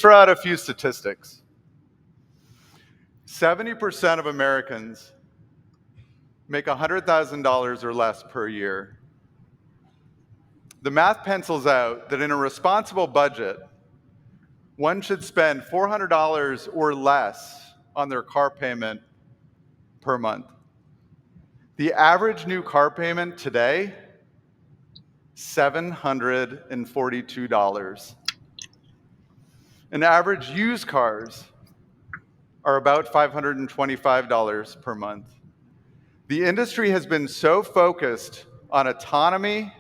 Throw out a few statistics. 70% of Americans make $100,000 or less per year. The math pencils out that in a responsible budget, one should spend $400 or less on their car payment per month. The average new car payment today, $742. And average used cars are about $525 per month. The industry has been so focused on autonomy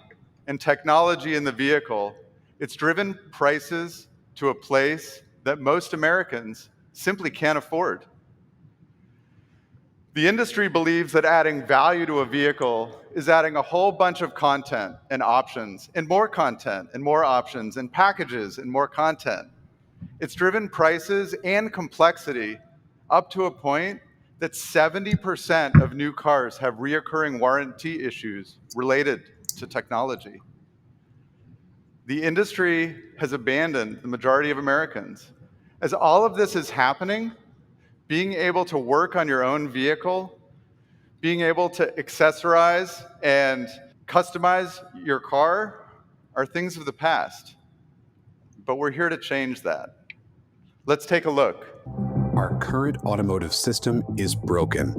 and technology in the vehicle, it's driven prices to a place that most Americans simply can't afford. The industry believes that adding value to a vehicle is adding a whole bunch of content and options, and more content and more options, and packages and more content. It's driven prices and complexity up to a point that 70% of new cars have reoccurring warranty issues related to technology. The industry has abandoned the majority of Americans. As all of this is happening, being able to work on your own vehicle, being able to accessorize and customize your car are things of the past. But we're here to change that. Let's take a look. Our current automotive system is broken.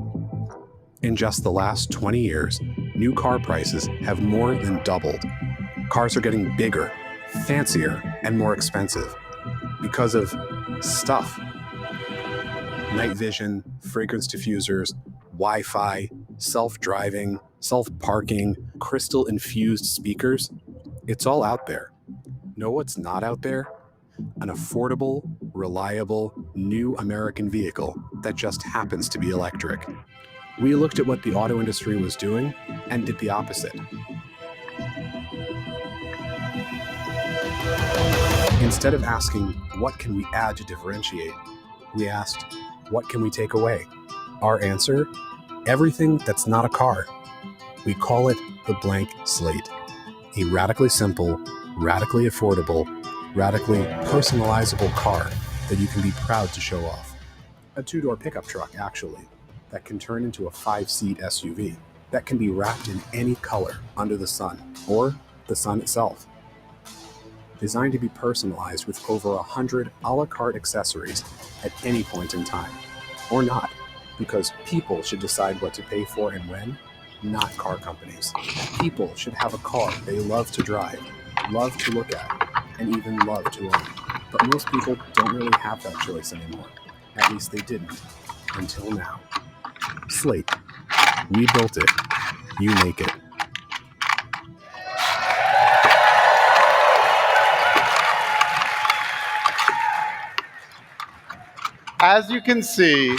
In just the last 20 years, new car prices have more than doubled. Cars are getting bigger, fancier, and more expensive because of stuff. Night vision, fragrance diffusers, Wi-Fi, self-driving, self-parking, crystal-infused speakers. It's all out there. Know what's not out there? An affordable, reliable, new American vehicle that just happens to be electric. We looked at what the auto industry was doing and did the opposite. Instead of asking, what can we add to differentiate? We asked, what can we take away? Our answer, everything that's not a car. We call it the blank slate. A radically simple, radically affordable, radically personalizable car that you can be proud to show off. A two-door pickup truck, actually, that can turn into a 5-seat SUV that can be wrapped in any color under the sun, or the sun itself. Designed to be personalized with over 100 a la carte accessories at any point in time. Or not, because people should decide what to pay for and when, not car companies. People should have a car they love to drive, love to look at, and even love to own. But most people don't really have that choice anymore. At least they didn't, until now. Slate. We built it. You make it. As you can see,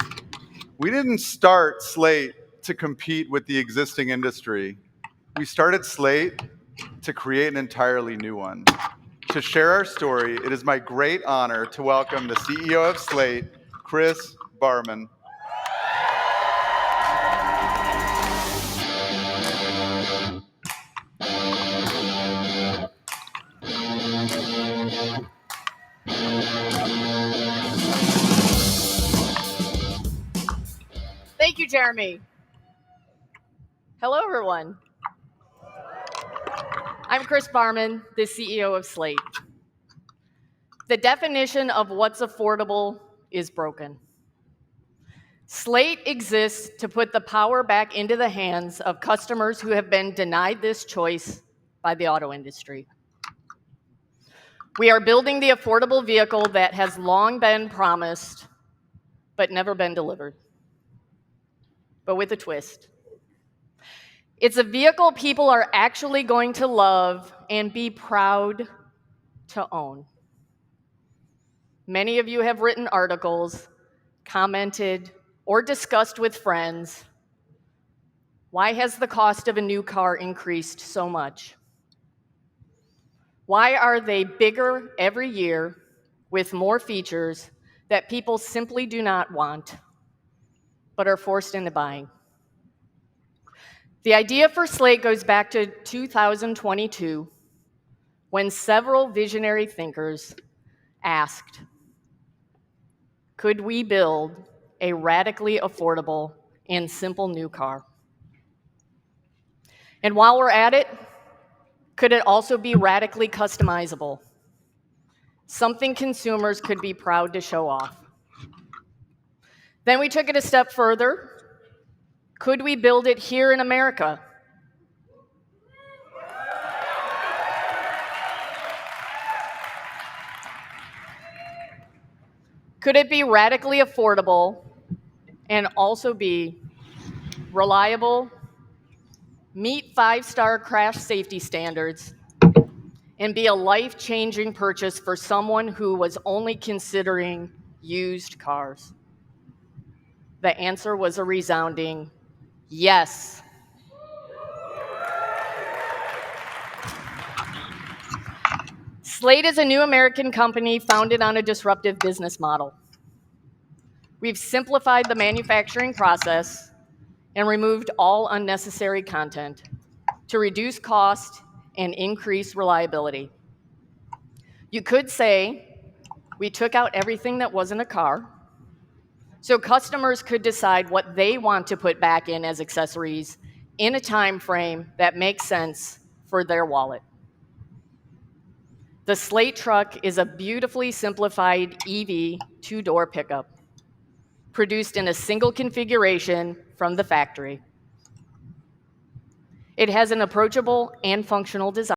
we didn't start Slate to compete with the existing industry. We started Slate to create an entirely new one. To share our story, it is my great honor to welcome the CEO of Slate, Chris Barman. Thank you, Jeremy. Hello, everyone. I'm Chris Barman, the CEO of Slate. The definition of what's affordable is broken. Slate exists to put the power back into the hands of customers who have been denied this choice by the auto industry. We are building the affordable vehicle that has long been promised, but never been delivered. But with a twist. It's a vehicle people are actually going to love and be proud to own. Many of you have written articles, commented, or discussed with friends. Why has the cost of a new car increased so much? Why are they bigger every year with more features that people simply do not want, but are forced into buying? The idea for Slate goes back to 2022, when several visionary thinkers asked, could we build a radically affordable and simple new car? And while we're at it, could it also be radically customizable? Something consumers could be proud to show off. Then we took it a step further. Could we build it here in America? Could it be radically affordable and also be reliable, meet 5-star crash safety standards, and be a life-changing purchase for someone who was only considering used cars? The answer was a resounding yes. Slate is a new American company founded on a disruptive business model. We've simplified the manufacturing process and removed all unnecessary content to reduce cost and increase reliability. You could say we took out everything that wasn't a car, so customers could decide what they want to put back in as accessories in a time frame that makes sense for their wallet. The Slate truck is a beautifully simplified EV two-door pickup, produced in a single configuration from the factory. It has an approachable and functional design.